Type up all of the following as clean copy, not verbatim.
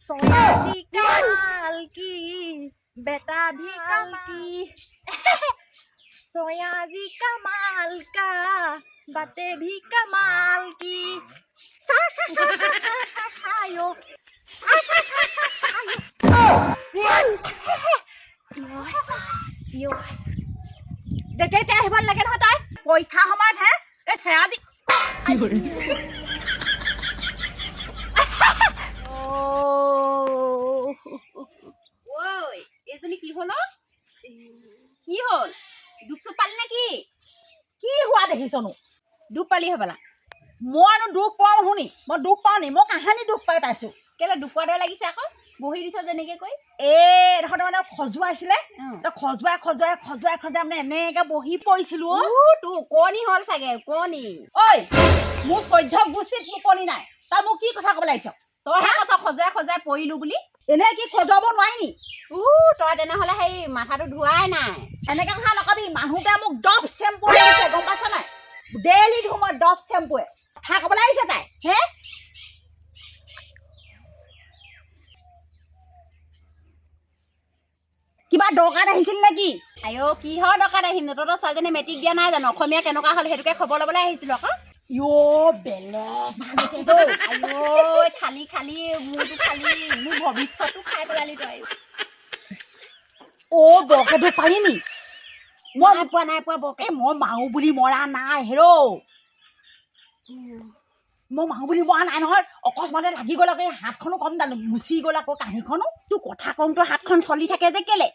सोया जी कमाल की बेटा भी कमाल की सोया जी कमाल का बातें भी कमाल की सा सा सा सा सा सा सा यो सा सा सा सा सा यो যেতিয়া আহিব লাগে নহয় তাই পৰীক্ষা সময়ত হে এই চেৰাজি ঐ এজনী কি হল কি হল দুখ চুখ পালি নেকি কি হোৱা দেখিছনো দুখ পালি হবলা মইনো দুখ পাওঁ শুনি মই দুখ পাওঁ নি মই কাহানি দুখ পাই পাইছো কেলে দুখ পোৱা দৰে লাগিছে আকৌ বহি দিছ যেনেকে কৈ এইডোখৰতে মানে খজুৱাইছিলে তই খজুৱাই খজুৱাই খজুৱাই খজুৱাই মানে এনেকে বহি পৰিছিলো তোৰ কণী হ'ল চাগে কণী ঐ মোৰ 14 গোষ্ঠীত মোৰ কণী নাই তই মোক কি কথা ক'ব লাগিছ তইহে কৈছ খজুৱাই খজুৱাই পৰিলো বুলি এনে কি খজুৱাব নোৱাৰি নি তই তেনেহ'লে সেই মাথাটো ধোৱাই নাই এনেকে কথা নকবি মানুহটোৱে মোক ডভ চেম্পু দিছে গম পাইছ নাই ডেইলি ধুও মই ডভ চেম্পুৱে কথা ক'বলৈ আহিছে তাই হে কিবা দৰকাৰ আহিছিল নেকি আইঅ কিহৰ দৰকাৰ আহিম তহঁতৰ ছোৱালীজনী মেট্ৰিক দিয়া নাই জানো অসমীয়া কেনেকুৱা হ'ল সেইটোকে খবৰ ল'বলৈ আহিছিলোঁ আকৌ বেলেগ ভাল আইঅ খালি খালি মোৰতো খালি মোৰ ভৱিষ্যতো খাই পেলালি তই বৰকে দুখ পালি নি নাই পোৱা বৰকে মই মাও বুলি মৰা নাই হেৰৌ মই মাও বুলি মৰা নাই নহয় অকস্মাতে লাগি গ'ল আকৌ হাতখনো কম জানো গুচি গ'ল আকৌ কাঁহীখনো তোৰ কথা কওঁতো হাতখন চলি থাকে যে কেলে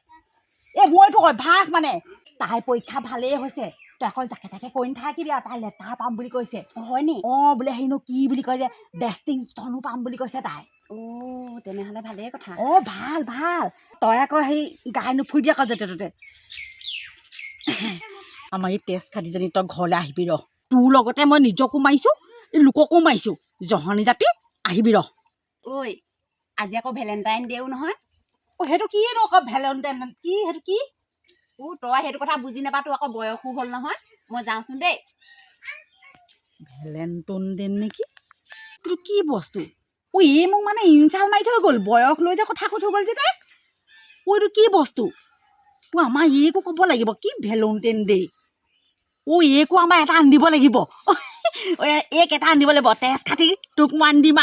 মইতো অভ্যাস মানে তাই পৰীক্ষা ভালেই হৈছে তই আকৌ জাকে তাকে কৈ নাথাকিবি আৰু তাই লেটাৰ পাম বুলি কৈছে হয় নি বোলে হেনো কি বুলি কয় যে ডেষ্টিংটনো পাম বুলি কৈছে তাই তেনেহ'লে ভালেই কথা ভাল ভাল তই আকৌ সেই গাই নুফুৰিবি আকৌ য'তে ত'তে আমাৰ এই তেজ খাটিজনী তই ঘৰলৈ আহিবি ৰহ তোৰ লগতে মই নিজকো মাৰিছোঁ এই লোককো মাৰিছোঁ জহনী জাতি আহিবি ৰহ ঐ আজি আকৌ ভেলেণ্টাইন ডেও নহয় সেইটো কিনো আকৌ ভেলেণ্টাইন কি সেইটো কি তই সেইটো কথা বুজি নাপা তোৰ আকৌ বয়সো হ'ল নহয় মই যাওঁচোন দেই ভেলেণ্টাইন ডে নেকি এইটো কি বস্তু মোক মানে ইনচাল মাৰি থৈ গ'ল বয়স লৈ যে কথা কৈ থৈ গ'ল যে তাই এইটো কি বস্তু আমাৰ এইকো ক'ব লাগিব কি ভেলেণ্টাইন ডে এইকো আমাৰ এটা আনি দিব লাগিব এইক এটা আনি দিব লাগিব তেজ খাটি তোক মই আনি দিম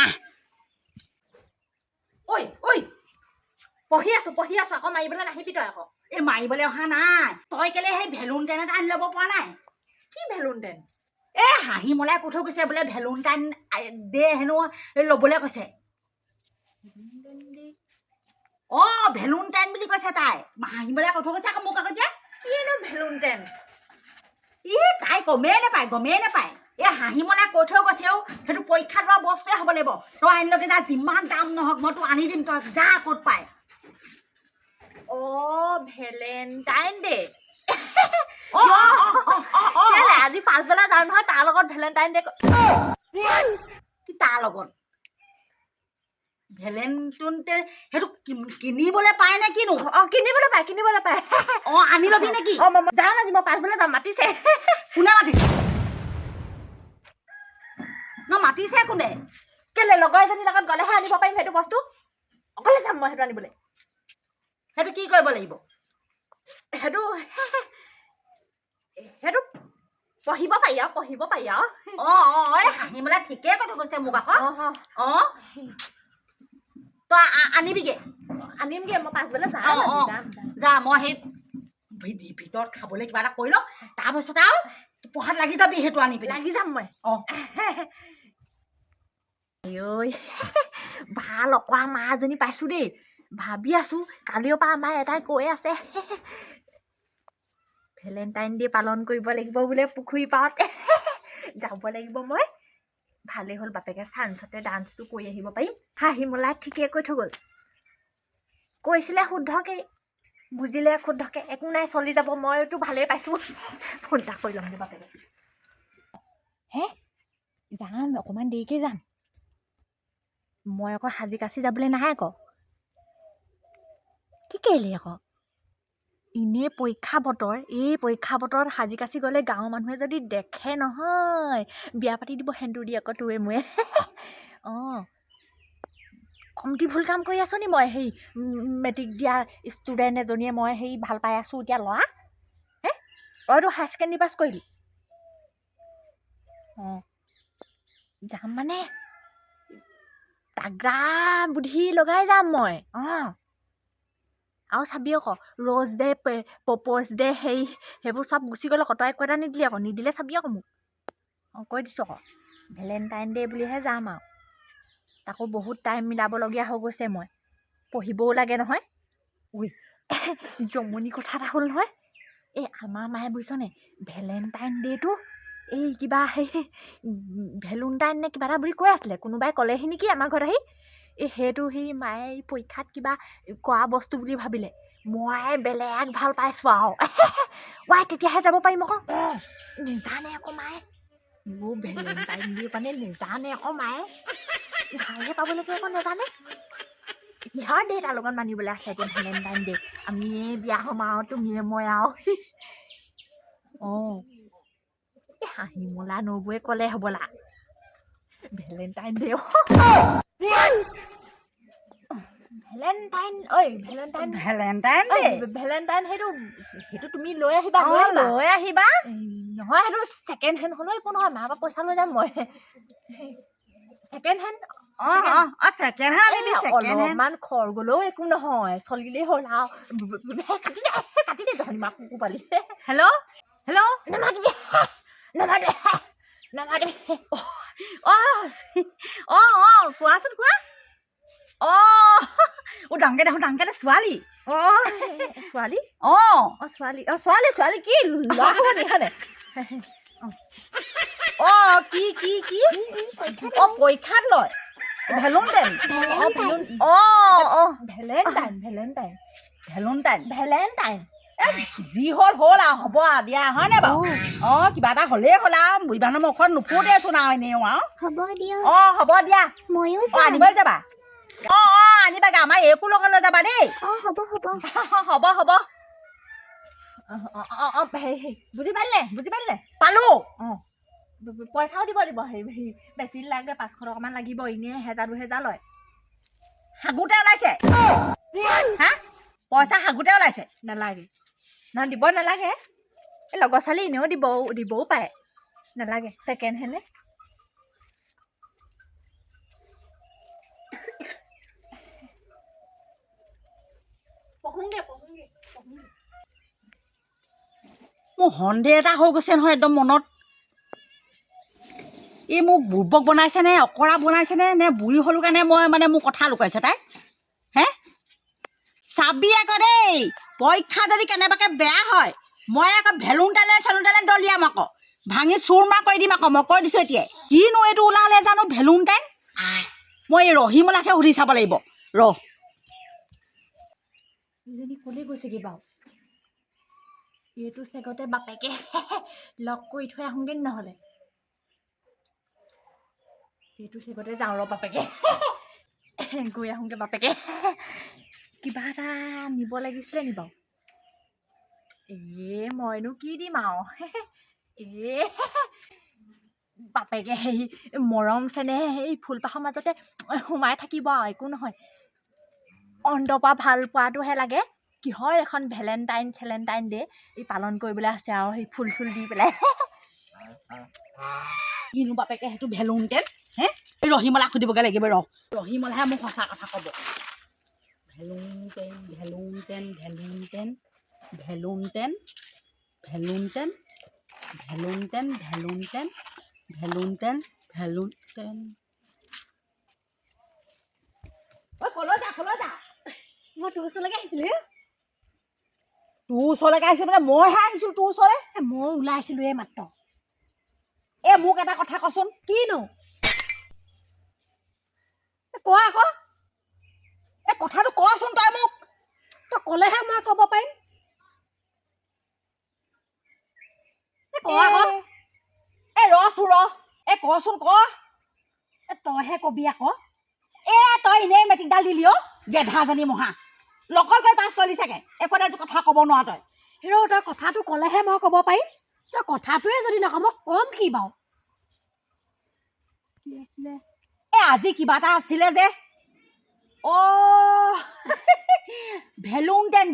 পঢ়ি আছো আকৌ মাৰিবলৈ নাহিবি তই আকৌ মাৰিবলৈ অহা নাই তই কেলে সেই ভেলেণ্টাইন এটা আনি ল'ব পৰা নাই কি ভেলেণ্টাইন হাঁহি মলাই কৈ থৈ গৈছে বোলে ভেলেণ্টাইন ডে হেনো ল'বলৈ কৈছে ভেলেণ্টাইন বুলি কৈছে তাই হাঁহি মলাই কৈ থৈ গৈছে আকৌ মোক আকৌ যে কিনো ভেলেণ্টাইন তাই গমেই নাপায় হাঁহি মলাই কৈ থৈ গৈছে সেইটো পৰীক্ষাত লোৱা বস্তুৱে হ'ব লাগিব তই আনিলগে যা যিমান দাম নহওক মই তোক আনি দিম তই যা ক'ত পাই ভেলেণ্টাইন ডে আজি পাছবেলা যাওঁ নহয় তাৰ লগত ভেলেণ্টাইন ডে কি তাৰ লগত ভেলেণ্টাইন ডে সেইটো কিনিবলৈ পায় নে কিনো কিনিবলৈ পায় আনি ল'বি নেকি যাওঁ আজি মই পাছবেলা যাম মাতিছে কোনে মাতিছে মাতিছে কোনে কেলে লগৰ এজনীৰ লগত গ'লেহে আনিব পাৰিম সেইটো বস্তু অকলে যাম মই সেইটো আনিবলৈ সেইটো কি কৰিব লাগিব সেইটো পঢ়িব পাৰি আৰু হাঁহি মেলা ঠিকেই কথা কৈছে মোক আকৌ তই আনিবিগে আনিমগে মই পাছবেলা যাম যা মই সেই ভিতৰত খাবলৈ কিবা এটা কৰি লওঁ তাৰপিছত আৰু পঢ়াত লাগি যাবি সেইটো আনি পেলাই লাগি যাম মই ভাল অকৰা মা এজনী পাইছো দেই ভাবি আছো কালিৰ পৰা আমাৰ এটাই কৈ আছে ভেলেণ্টাইন ডে পালন কৰিব লাগিব বোলে পুখুৰী পাৰত যাব লাগিব মই ভালেই হ'ল বাপেকে চান্সতে ডান্সটো কৰি আহিব পাৰিম হাঁহি মলাই ঠিকে কৈ থৈ গ'ল কৈছিলে শুদ্ধকে বুজিলে শুদ্ধকে একো নাই চলি যাব মইতো ভালেই পাইছোঁ ফোন এটা কৰি ল'ম দে বাপেকে যাম অকণমান দেৰিকৈ যাম মই আকৌ সাজি কাচি যাবলৈ নাহে আকৌ কি কেলে আকৌ এনেই পৰীক্ষা বতৰ এই পৰীক্ষা বতৰত সাজি কাচি গ'লে গাঁৱৰ মানুহে যদি দেখে নহয় বিয়া পাতি দিব সেন্দুৰ দি আকৌ তোৰে মোৰে কমটি ভুল কাম কৰি আছো নি মই সেই মেট্ৰিক দিয়া ষ্টুডেণ্ট এজনীয়ে মই সেই ভাল পাই আছোঁ এতিয়া ল'ৰা হে তইতো হায়াৰ ছেকেণ্ডেৰী পাছ কৰিলি অঁ যাম মানে তাগ্ৰা বুদ্ধি লগাই যাম মই অঁ আৰু চাবি আকৌ ৰ'জ ডে প্ৰপ'জ ডে সেইবোৰ চব গুচি গ'ল আকৌ তই একো এটা নিদিলি আকৌ নিদিলে চাবি আকৌ মোক অঁ কৈ দিছোঁ আকৌ ভেলেণ্টাইন ডে' বুলিহে যাম আৰু তাকো বহুত টাইম মিলাবলগীয়া হৈ গৈছে মই পঢ়িবও লাগে নহয় উই জমনি কথা এটা হ'ল নহয় এই আমাৰ মায়ে বুজিছনে ভেলেণ্টাইন ডে'টো এই কিবা সেই ভেলেণ্টাইন নে কিবা এটা বুলি কৈ আছিলে কোনোবাই ক'লেহি নেকি আমাৰ ঘৰত আহি এই সেইটো সেই মায়ে পৰীক্ষাত কিবা কৰা বস্তু বুলি ভাবিলে মই বেলেগ ভাল পাইছোঁ আৰু ৱাই তেতিয়াহে যাব পাৰিম আকৌ নেজানে আকৌ মায়ে মোৰ ভেলেণ্টাইন ডে' মানে নেজানে আকৌ মায়ে ভালহে পাব লাগে আকৌ নেজানে কিহৰ ডে তাৰ লগত মানিবলৈ আছে এতিয়া ভেলেণ্টাইন ডে' আমি বিয়া হ'ম আৰু তুমিয়ে মই আৰু অঁ এই হাঁহি মোলা নবৌৱে ক'লে হ'বলা ভেলেণ্টাইন ডে' ভেলেণ্টাইন ঐ ভেলেণ্টাইন ভেলেণ্টাইন ঐ ডে ভেলেণ্টাইন সেইটো তুমি লৈ আহিবা অঁ লৈ আহিবা নহয় সেইটো ছেকেণ্ড হেণ্ড হ'লেও একো নহয় মাৰ পৰা পইচা লৈ যাম মই ছেকেণ্ড হেণ্ড অঁ অঁ অঁ ছেকেণ্ড হেণ্ড আনিবি ছেকেণ্ড হেণ্ড অলপমান খৰ গ'লেও একো নহয় চলিলেই হ'ল আৰু কাটি দে তহঁতি মাক কুকু পালি হেল্ল' হেল্ল' নামাতিবি নামাতিবি নামাতিবি অঁ অঁ অঁ কোৱাচোন কোৱা অঁ ডাঙৰকে দে ছোৱালী অঁ ছোৱালী অঁ অঁ ছোৱালী অঁ ছোৱালী ছোৱালী কি ল'ৰা হ'ব নিহানে অঁ কি কি কি অঁ পৰীক্ষাত লয় ভেলেণ্টাইন অঁ অঁ ভেলেণ্টাইন ভেলেণ্টাইন ভেলেণ্টাইন ভেলেণ্টাইন যি হ'ল আৰু হ'ব আৰু দিয়া হয়নে বাৰু অঁ কিবা এটা হ'লেই হ'ল আৰু বুঢ়ীমানৰ মুখত নুফুটেচোন আৰু এনেও আৰু হ'ব দিয়ক অঁ হ'ব দিয়া ময়ো অঁ আনিবলৈ যাবা অঁ অঁ আনিবাগে আমাৰ একো লগত লৈ যাবা দেই অঁ হ'ব হ'ব হ'ব হ'ব অঁ বুজি পাৰিলে পালোঁ অঁ পইচাও দিব সেই বেছি লাগে 500 টকামান লাগিব এনেই 1000-2000 লয় হাগুতে ওলাইছে হা পইচা হাগুতে ওলাইছে নালাগে নহয় দিব নালাগে এই লগৰ ছোৱালী এনেও দিবও পাৰে নালাগে ছেকেণ্ড হেণ্ড পঢ়োঁগে মোৰ সন্দেহ এটা হৈ গৈছে নহয় একদম মনত এই মোক বুৰ্বক বনাইছেনে অকৰা বনাইছেনে নে বুঢ়ী হ'লো কাৰণে মই মানে মোৰ কথা লুকাইছে তাই হে চাবি আকৌ দেই পৰীক্ষা যদি কেনেবাকৈ বেয়া হয় মই আকৌ ভেলেণ্টাইন দলিয়াম আকৌ ভাঙি চুৰমাৰ কৰি দিম আকৌ মই কৈ দিছোঁ এতিয়াই কিনো এইটো ওলালে জানো ভেলেণ্টাইন মই এই ৰহিমলাকহে সুধি চাব লাগিব ইজনী ক'লৈ গৈছেগৈ বাৰু এইটো চেগতে বাপেকে লগ কৰি থৈ আহোঁগৈ নহ'লে এইটো চেগতে যাওঁ বাপেকে গৈ আহোঁগৈ বাপেকে কিবা এটা নিব লাগিছিলে নি বাৰু মইনো কি দিম আৰু বাপেকে সেই মৰম চেনেহ সেই ফুলপাহৰ মাজতে সোমাই থাকিব আৰু একো নহয় অন্তৰৰ পৰা ভাল পোৱাটোহে লাগে কিহৰ এখন ভেলেণ্টাইন ডে এই পালন কৰিবলৈ আছে আৰু সেই ফুল চুল দি পেলাই কিনো বাপেকে সেইটো ভেলেণ্টাইন হে ৰহিমলাক সুধিবগৈ লাগিব ৰহিমলাহে মোক সঁচা কথা ক'ব ভেলেণ্টাইন কলৈ যা মই তোৰ ওচৰলৈকে আহিছিলোঁ তোৰ ওচৰলৈকে আহিছোঁ মানে মইহে আহিছিলোঁ তোৰ ওচৰলৈ মই ওলাইছিলোঁ এই মাত্ৰ এই মোক এটা কথা কচোন কিনো কোৱা আকৌ এই কথাটো কচোন তই মোক তই ক'লেহে মই ক'ব পাৰিম কোৱা আকৌ ৰচোন কচোন ক তইহে কবি আকৌ তই এনেই মেট্ৰিকডাল দিলি গেধাজনী মহা লগৰ পাছ কৰিলি চাগে একোটা কথা ক'ব নোৱাৰ তই তই কথাটো ক'লেহে মই ক'ব পাৰিম তই কথাটোৱে যদি নকওঁ মই ক'ম কি বাৰু আজি কিবা এটা আছিলে যে অ' ভেলোণ্টেন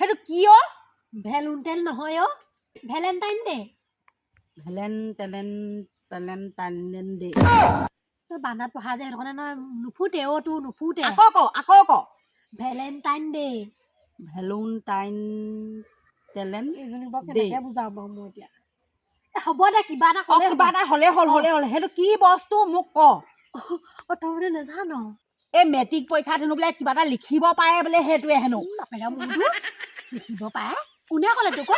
সেইটো কি অ' ভেলোণ্টেন নহয় অ' ভেলেণ্টাইন ডে ভেলেণ্টাইন ডে তই বানাত পঢ়া যে সেইটো কাৰণে নহয় নুফুটে অ' তোৰ নুফুটে আকৌ ক ভেলেণ্টাইন ডে ভেলোণ্টাইন এইজনী বাৰু ডে কেনেকৈ বুজাওঁ বাৰু মই এতিয়া হ'ব দে কিবা এটা অ কিবা এটা হ'লে হ'ল সেইটো কি বস্তু মোক ক অ' তই মানে নাজান এই মেট্ৰিক পৰীক্ষাত হেনো বোলে কিবা এটা লিখিব পাৰে বোলে সেইটোৱে হেনো বাপেৰা মোৰতো লিখিব পাৰে কোনে ক'লে তোক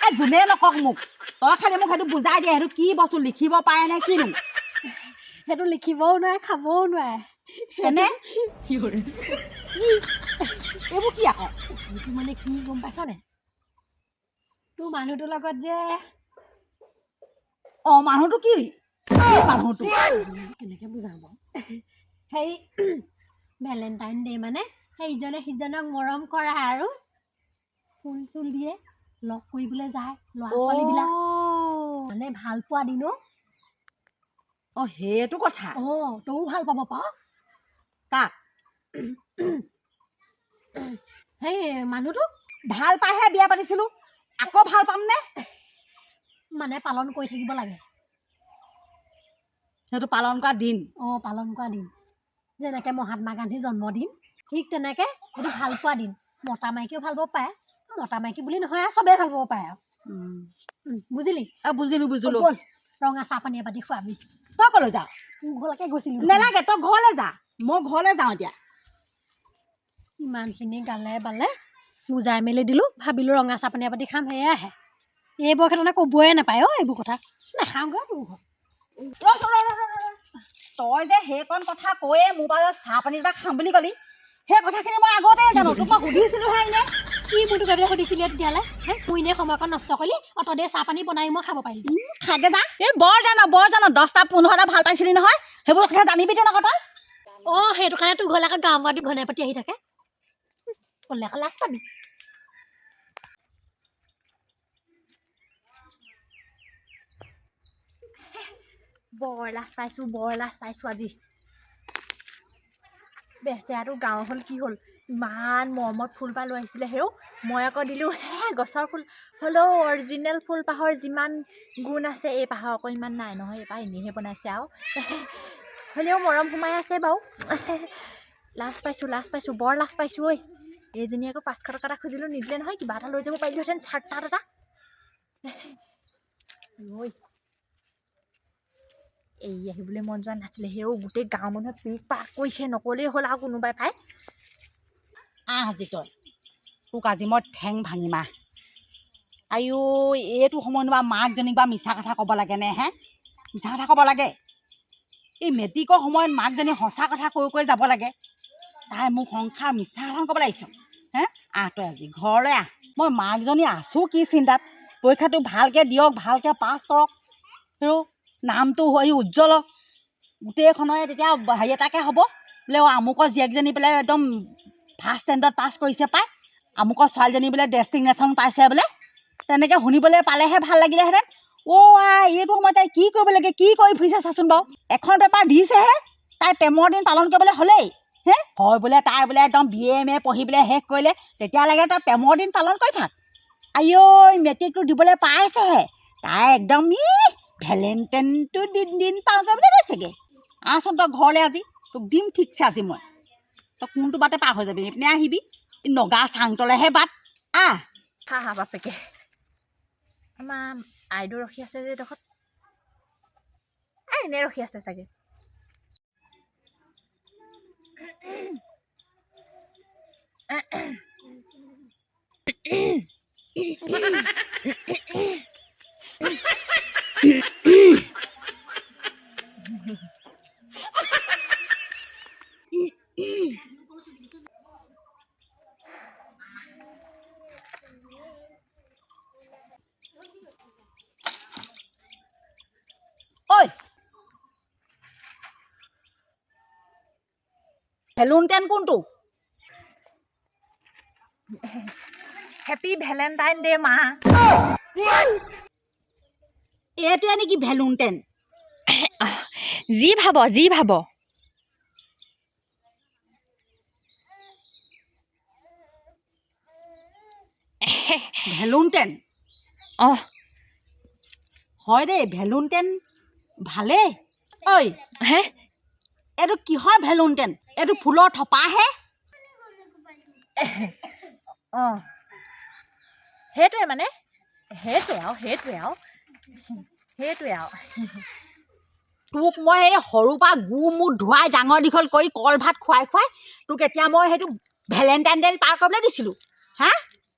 এই যোনে নকওক মোক তই খালি মোক সেইটো বুজাই দিয়ে সেইটো কি বস্তু লিখিব পাৰে নে কিনো সেইটো লিখিবও নোৱাৰে খাবও নোৱাৰে তেনে এইবোৰ কি আকৌ সেইটো মানে কি গম পাইছনে তোৰ মানুহটোৰ লগত যে অ মানুহটো কি মানুহটো কেনেকৈ বুজাওঁ বাৰু সেই ভেলেণ্টাইন ডে মানে সেই ইজনে সিজনক মৰম কৰা আৰু ফুল চুল দিয়ে লগ কৰিবলৈ যায় ল'ৰা ছোৱালীবিলাক মানে ভাল পোৱা দিনো অ সেইটো কথা অঁ তইও ভাল পাব পাৰ কাক সেই মানুহটো ভাল পাইহে বিয়া পাতিছিলো আকৌ ভাল পাম নে মানে পালন কৰি থাকিব লাগে সেইটো পালন কৰা দিন অঁ পালন কৰা দিন যেনেকৈ মহাত্মা গান্ধীৰ জন্মদিন ঠিক তেনেকৈ সেইটো ভাল পোৱা দিন মতা মাইকীও ভাল পাব পাৰে মতা মাইকী বুলি নহয় আৰু চবেই ভাল পাব পাৰে আৰু বুজিলি বুজিলো ব'ল ৰঙা চাহ পানী এবাতি খোৱাবি তই কলৈ যা তোৰ ঘৰলৈকে গৈছিলোঁ নেলাগে তই ঘৰলৈ যা মই ঘৰলৈ যাওঁ এতিয়া ইমানখিনি গালে বালে বুজাই মেলি দিলোঁ ভাবিলোঁ ৰঙা চাহ পানী এবাতি খাম সেয়াই আহে এই বয়সত মানে ক'বই নাপায় অ' এইবোৰ কথা নাখাওঁগৈ তোৰ ঘৰত তই যে সেইকণ কথা কৈয়ে মোৰ পৰা চাহ পানী এটা খাম বুলি ক'লি সেই কথাখিনি মই আগতে জানো তোক মই সুধিছিলোহে এনে কি মোৰ তোক এবাৰ সুধিছিলি তেতিয়াহ'লে মোৰ এনেই সময়কণ নষ্ট কৰিলি অতদে চাহ পানী বনাই মই খাব পাৰিলোঁ খাগে যা এই বৰ জানো 10টা 15টা ভাল পাইছিলি নহয় সেইবোৰ কথা জানিবি তোৰ আকৌ তই অঁ সেইটো কাৰণে তোৰ ঘৰলৈ আকৌ গাঁও গাঁৱত ঘনে পাতি আহি থাকে ক'লে আকৌ লাজ পাবি বৰ লাজ পাইছোঁ আজি বেচেৰাটো গাঁও হ'ল কি হ'ল ইমান মৰমত ফুলপাহ লৈ আহিছিলে হেৰৌ মই আকৌ দিলোঁ গছৰ ফুল হ'লেও অৰিজিনেল ফুলপাহৰ যিমান গুণ আছে এই পাহৰ আকৌ ইমান নাই নহয় এইপাহ এনেইহে বনাইছে আৰু হ'লেও মৰম সোমাই আছে বাৰু লাজ পাইছোঁ বৰ লাজ পাইছোঁ ঐ এইজনী আকৌ 500 টকা এটা খুজিলোঁ নিদিলে নহয় কিবা এটা লৈ যাব পাৰিলোহেঁতেন চাৰ্ট তাত এটা ঐ এই আহিবলৈ মন যোৱা নাছিলে সেও গোটেই গাঁৱৰ মানুহে পিক পাক কৰিছে নক'লেই হ'ল আৰু কোনোবাই পাই আজি তই তোক আজি মই ঠেং ভাঙিম আইও এইটো সময়ত বা মাকজনীক বা মিছা কথা ক'ব লাগেনে মিছা কথা ক'ব লাগে এই মেট্ৰিকৰ সময়ত মাকজনী সঁচা কথা কৈ যাব লাগে তাই মোক সংসাৰ মিছা কথা ক'ব লাগিছ তই আজি ঘৰলৈ আহ মই মাকজনী আছোঁ কি চিন্তাত পৰীক্ষাটো ভালকৈ দিয়ক ভালকৈ পাছ কৰক আৰু নামটো হৈ উজ্জ্বল গোটেইখনৰে তেতিয়া হেৰি এটাকে হ'ব বোলে আমুকৰ জীয়েকজনী পেলাই একদম ফাৰ্ষ্ট ষ্টেণ্ডাৰ্ড পাছ কৰিছে পাই আমুকৰ ছোৱালীজনী বোলে ডেষ্টিনেশ্যন পাইছে বোলে তেনেকৈ শুনিবলৈ পালেহে ভাল লাগিলেহেঁতেন এইটো সময়ত তাই কি কৰিব লাগে কি কৰি ফুৰিছে চাচোন বাৰু এখন পেপাৰ দিছেহে তাই প্ৰেমৰ দিন পালন কৰিবলৈ হ'লেই হয় বোলে তাই বোলে একদম BA MA পঢ়ি পেলাই শেষ কৰিলে তেতিয়ালৈকে তাই প্ৰেমৰ দিন পালন কৰি থাক মেট্ৰিকটো দিবলৈ পাইছেহে তাই একদম ভেলেণ্টাইনটো দিন পালন কৰিবলৈ গৈছেগৈ আহচোন তই ঘৰলৈ আজি তোক দিম ঠিকছে আজি মই তই কোনটো বাটে পাৰ হৈ যাবি এইপিনে আহিবি নগা চাংতলেহে বাট হা বাপেকে আমাৰ আইদেউ ৰখি আছে যে এইডোখৰত এনেই ৰখি আছে চাগে ঐ ভেলোণ্টেন কোনটো হেপী ভেলেণ্টাইন ডে মা এইটোৱে নেকি ভেলোণ্টেন যি ভাব ভেলোণ্টেন অঁ হয় দেই ভেলোণ্টেন ভালেই ঐ হে এইটো কিহৰ ভেলোণ্টেন এইটো ফুলৰ থপাহে অঁ সেইটোৱে মানে সেইটোৱে আৰু তোক মই এই সৰুৰ পৰা গু মূৰ ধুৱাই ডাঙৰ দীঘল কৰি কল ভাত খুৱাই তোক এতিয়া মই সেইটো ভেলেণ্টাইন ডে পাৰ কৰিবলৈ দিছিলোঁ হা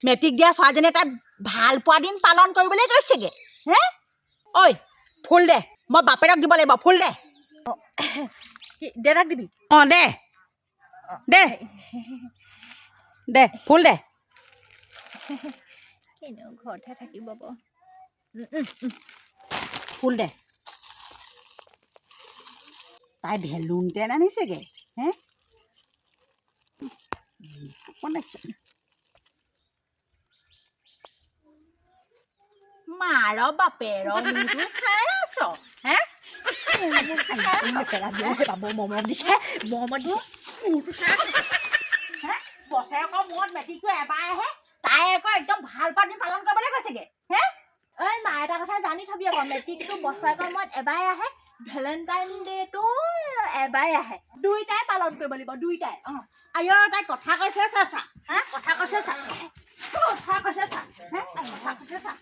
মেট্ৰিক দিয়া ছোৱালীজনীয়ে তাই ভাল পোৱা দিন পালন কৰিবলৈ গৈছেগৈ হে ঐ ফুল দে মই বাপেৰক দিব লাগিব ফুল দে দেউতাক দিবি অঁ দে দে দে ফুল দে এনেও ঘৰতহে থাকিব বাৰু ফুল দে তাই ভেলোণ্টেন আনিছেগৈ হে মাৰ বাপেৰ মুখটো চাই আছ হে মৰমত দিছে বছৰেকৰ মূৰত মেট্ৰিকটো এবাৰ আহে তাই আকৌ একদম ভাল পানী পালন কৰিবলৈ গৈছেগে হে ঐ মা এটা কথা জানি থবি আকৌ মেট্ৰিকটো বছৰেকৰ মূৰত এবাৰ আহে ভেলেণ্টাইন ডেটো এবাৰ আহে দুইটাই পালন কৰিব লাগিব দুইটাই অঁ আইঅ তাই কথা কৈছে চা হা কথা কৈছে চা কথা কৈছে চা হে কথা কৈছে চা